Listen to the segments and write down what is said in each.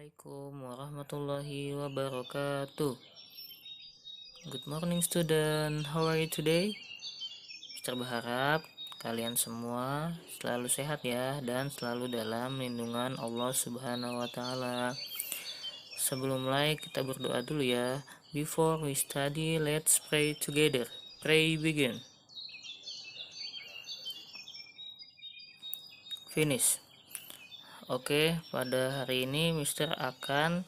Assalamualaikum warahmatullahi wabarakatuh. Good morning student, how are you today? Mister berharap kalian semua selalu sehat ya dan selalu dalam lindungan Allah Subhanahu wa taala. Sebelum mulai kita berdoa dulu ya. Before we study, let's pray together. Pray begin. Finish. Oke, pada hari ini Mister akan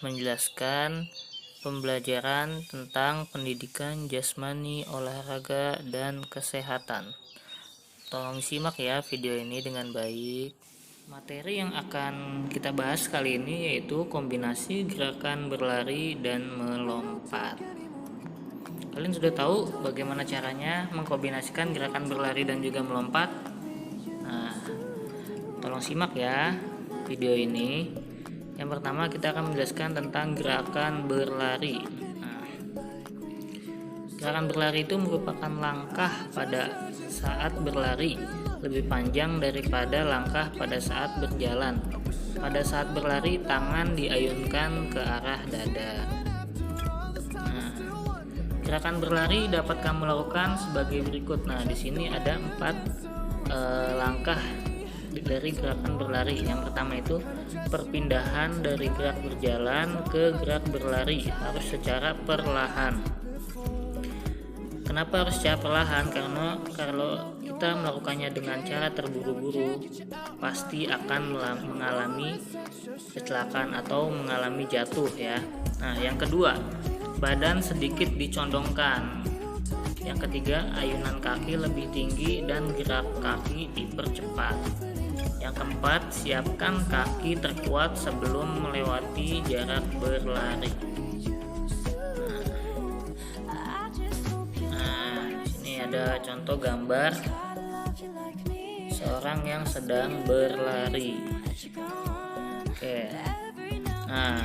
menjelaskan pembelajaran tentang pendidikan jasmani, olahraga, dan kesehatan. Tolong simak ya video ini dengan baik. Materi yang akan kita bahas kali ini yaitu kombinasi gerakan berlari dan melompat. Kalian sudah tahu bagaimana caranya mengkombinasikan gerakan berlari dan juga melompat? Nah, tolong simak ya video ini. Yang pertama kita akan menjelaskan tentang gerakan berlari. Nah, gerakan berlari itu merupakan langkah pada saat berlari lebih panjang daripada langkah pada saat berjalan. Pada saat berlari tangan diayunkan ke arah dada. Nah, gerakan berlari dapat kamu lakukan sebagai berikut. Nah, di sini ada 4 langkah dari gerakan berlari. Yang pertama itu perpindahan dari gerak berjalan ke gerak berlari harus secara perlahan. Kenapa harus secara perlahan? Karena kalau kita melakukannya dengan cara terburu-buru pasti akan mengalami kecelakaan atau mengalami jatuh ya. Nah, yang kedua, badan sedikit dicondongkan. Yang ketiga, ayunan kaki lebih tinggi dan gerak kaki dipercepat. Yang keempat, siapkan kaki terkuat sebelum melewati jarak berlari. Nah, di sini ada contoh gambar seorang yang sedang berlari. Oke. Nah,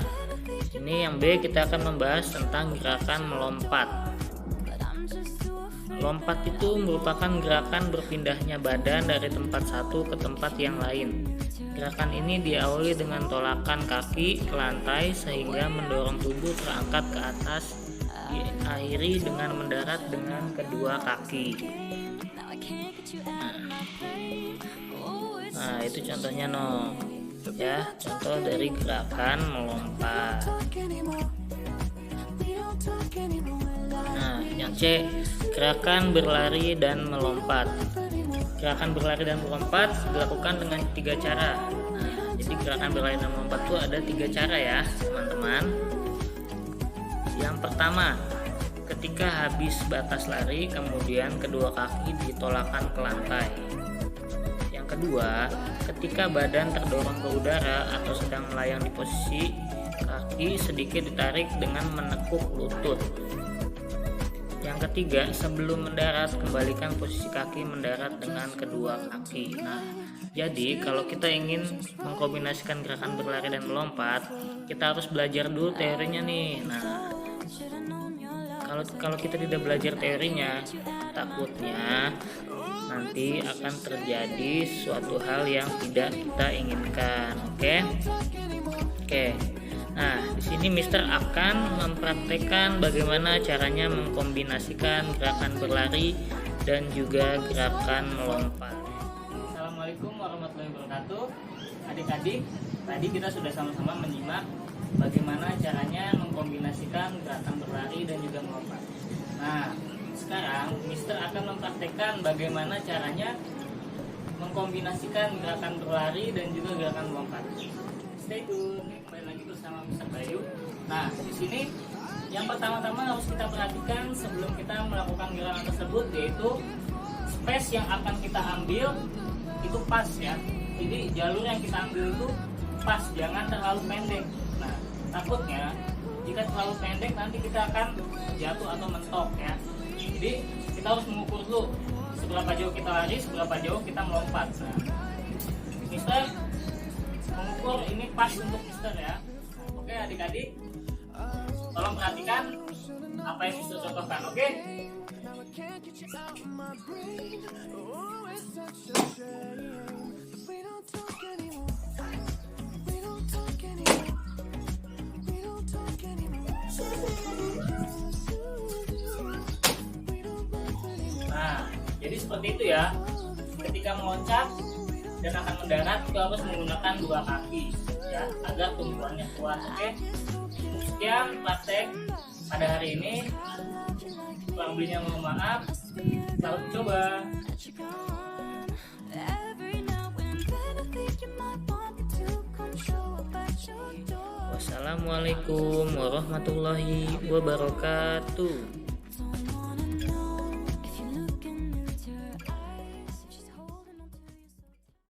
ini yang B, kita akan membahas tentang gerakan melompat. Lompat itu merupakan gerakan berpindahnya badan dari tempat satu ke tempat yang lain. Gerakan ini diawali dengan tolakan kaki ke lantai sehingga mendorong tubuh terangkat ke atas, diakhiri dengan mendarat dengan kedua kaki. Nah, itu contohnya ya, contoh dari gerakan melompat. Nah, yang C, gerakan berlari dan melompat. Gerakan berlari dan melompat dilakukan dengan 3 cara. Nah, jadi gerakan berlari dan melompat itu ada 3 cara ya, teman-teman. Yang pertama, ketika habis batas lari, kemudian kedua kaki ditolakkan ke lantai. Yang kedua, ketika badan terdorong ke udara atau sedang melayang di posisi kaki sedikit ditarik dengan menekuk lutut. Yang ketiga, sebelum mendarat kembalikan posisi kaki mendarat dengan kedua kaki. Nah, jadi kalau kita ingin mengkombinasikan gerakan berlari dan melompat, kita harus belajar dulu teorinya nih. Nah, kalau kita tidak belajar teorinya, takutnya nanti akan terjadi suatu hal yang tidak kita inginkan. Oke. Nah, di sini Mister akan mempraktekkan bagaimana caranya mengkombinasikan gerakan berlari dan juga gerakan melompat. Assalamualaikum warahmatullahi wabarakatuh. Adik-adik, tadi kita sudah sama-sama menyimak bagaimana caranya mengkombinasikan gerakan berlari dan juga melompat. Nah, sekarang Mister akan mempraktekkan bagaimana caranya mengkombinasikan gerakan berlari dan juga gerakan melompat. Stay tune. Kembali lagi bersama Mister Bayu. Nah, di sini yang pertama-tama harus kita perhatikan sebelum kita melakukan gerakan tersebut, yaitu space yang akan kita ambil itu pas ya. Jadi jalur yang kita ambil itu pas, jangan terlalu pendek. Nah, takutnya jika terlalu pendek nanti kita akan jatuh atau mentok ya. Jadi kita harus mengukur dulu seberapa jauh kita lari, seberapa jauh kita melompat. Nah, Mister mengukur ini pas untuk Mister ya. Oke adik-adik, tolong perhatikan apa yang Mister contohkan. Oke? Nah, jadi seperti itu ya. Ketika meloncat dan akan mendarat itu harus menggunakan dua kaki ya, agar tumpuannya kuat. Oke. Sekian praktek pada hari ini. Kurang lebihnya mohon maaf. Selamat coba. Wassalamualaikum warahmatullahi wabarakatuh.